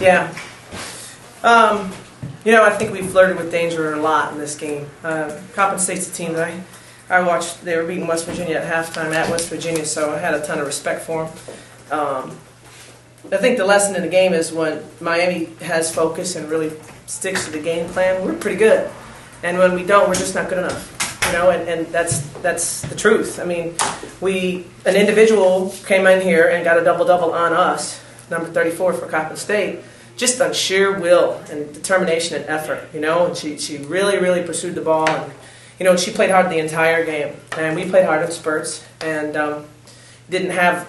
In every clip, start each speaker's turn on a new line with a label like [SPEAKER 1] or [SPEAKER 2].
[SPEAKER 1] Yeah. I think we flirted with danger a lot in this game. Coppin State's a team that I watched. They were beating West Virginia at halftime at West Virginia, so I had a ton of respect for them. I think the lesson in the game is when Miami has focus and really sticks to the game plan, we're pretty good. And when we don't, we're just not good enough. And that's the truth. I mean, an individual came in here and got a double-double on us, number 34 for Coppin State, just on sheer will and determination and effort, and she really, really pursued the ball. And, she played hard the entire game. And we played hard in spurts and didn't have,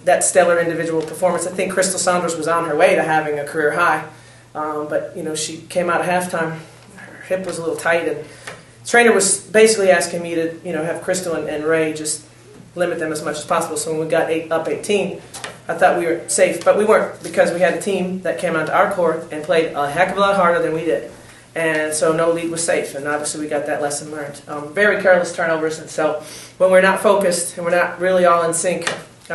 [SPEAKER 1] that stellar individual performance. I think Crystal Saunders was on her way to having a career high. But, she came out at halftime. Her hip was a little tight, and the trainer was basically asking me to, have Crystal and Ray just limit them as much as possible. So when we got up 18, I thought we were safe, but we weren't, because we had a team that came onto our court and played a heck of a lot harder than we did. And so no lead was safe, and obviously we got that lesson learned. Very careless turnovers, and so when we're not focused and we're not really all in sync, we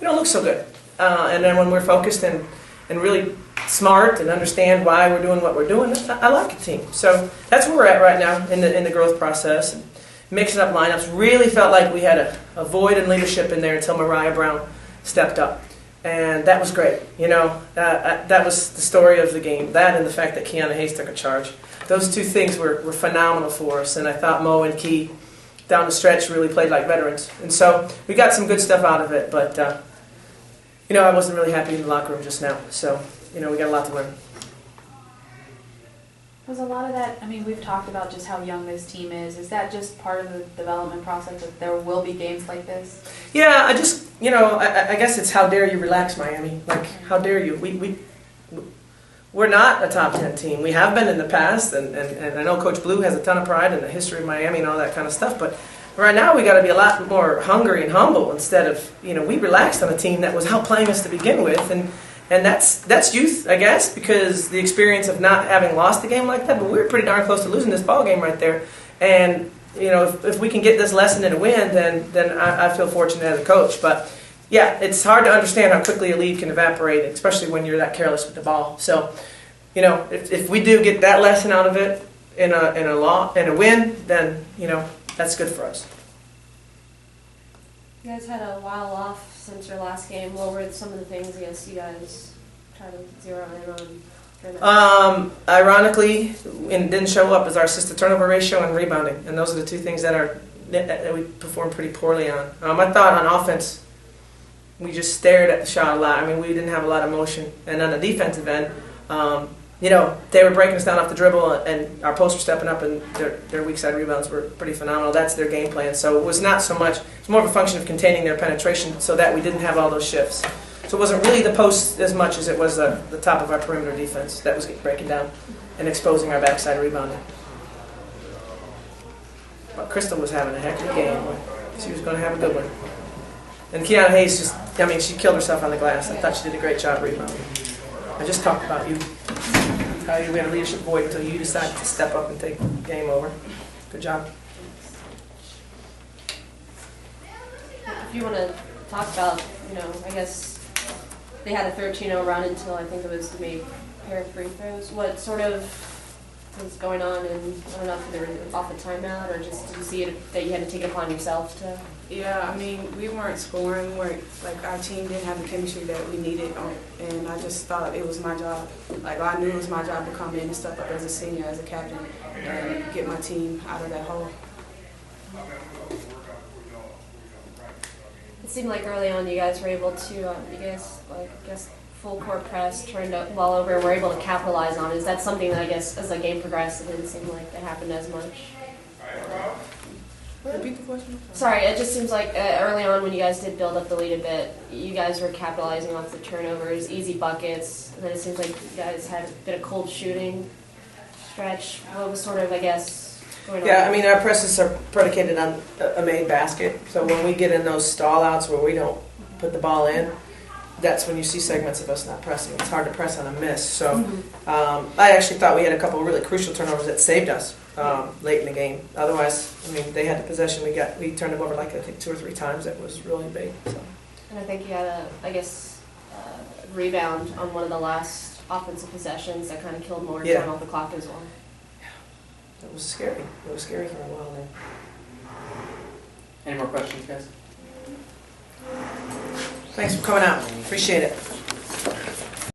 [SPEAKER 1] don't look so good. And then when we're focused and really smart and understand why we're doing what we're doing, I like a team. So that's where we're at right now in the growth process. And mixing up lineups, really felt like we had a void in leadership in there until Maria Brown stepped up. And that was great. That was the story of the game. That and the fact that Kiana Hayes took a charge. Those two things were phenomenal for us. And I thought Mo and Key down the stretch really played like veterans. And so we got some good stuff out of it. But, I wasn't really happy in the locker room just now. So, we got a lot to learn.
[SPEAKER 2] Was a lot of that, we've talked about just how young this team is. Is that just part of the development process, that there will be games like this?
[SPEAKER 1] Yeah, I just, I guess it's how dare you relax, Miami. Like, how dare you? We're not a top 10 team. We have been in the past, and I know Coach Blue has a ton of pride in the history of Miami and all that kind of stuff, but right now we got to be a lot more hungry and humble instead of, we relaxed on a team that was outplaying us to begin with, and that's youth, I guess, because the experience of not having lost a game like that, but we were pretty darn close to losing this ball game right there. And, if we can get this lesson in a win, then I feel fortunate as a coach. But, yeah, it's hard to understand how quickly a lead can evaporate, especially when you're that careless with the ball. So, if we do get that lesson out of it in a win, then, that's good for us.
[SPEAKER 3] You guys had a while off since your last game. What were some of the things, I guess, you guys tried to zero in on?
[SPEAKER 1] Ironically, and didn't show up, is our assist to turnover ratio and rebounding, and those are the two things that we performed pretty poorly on. I thought on offense, we just stared at the shot a lot. We didn't have a lot of motion, and on the defensive end, they were breaking us down off the dribble, and our posts were stepping up, and their weak side rebounds were pretty phenomenal. That's their game plan. So it was not so much, it's more of a function of containing their penetration so that we didn't have all those shifts. So it wasn't really the post as much as it was the top of our perimeter defense that was breaking down and exposing our backside rebounding. But Crystal was having a heck of a game. She was going to have a good one. And Kiana Hayes she killed herself on the glass. I thought she did a great job rebounding. I just talked about you. How we had a leadership void until you decided to step up and take the game over. Good job.
[SPEAKER 3] If you want to talk about, I guess they had a 13-0 run until I think it was to make a pair of free throws. What sort of was going on? And I don't know if they were off the timeout or just did you see it that you had to take it upon yourself to?
[SPEAKER 4] Yeah, we weren't scoring. Our team didn't have the chemistry that we needed, and I just thought it was my job. I knew it was my job to come in and step up as a senior, as a captain, and get my team out of that hole.
[SPEAKER 3] It seemed like early on you guys were able to, full court press, turned the ball over, and were able to capitalize on it. Is that something that I guess as the game progressed, it didn't seem like it happened as much?
[SPEAKER 4] Repeat the question.
[SPEAKER 3] Sorry, it just seems like early on when you guys did build up the lead a bit, you guys were capitalizing off the turnovers, easy buckets, and then it seems like you guys had a bit of cold shooting stretch. What was sort of, going on?
[SPEAKER 1] Yeah, our presses are predicated on a made basket. So when we get in those stall outs where we don't put the ball in, that's when you see segments of us not pressing. It's hard to press on a miss. So I actually thought we had a couple of really crucial turnovers that saved us late in the game. Otherwise, they had the possession. We turned them over I think 2 or 3 times. That was really big. So.
[SPEAKER 3] And I think you had rebound on one of the last offensive possessions that kind of killed more
[SPEAKER 1] Yeah.
[SPEAKER 3] time off the clock as well.
[SPEAKER 1] It was scary. It was scary for a while there.
[SPEAKER 5] Any more questions, guys?
[SPEAKER 1] Thanks for coming out. Appreciate it.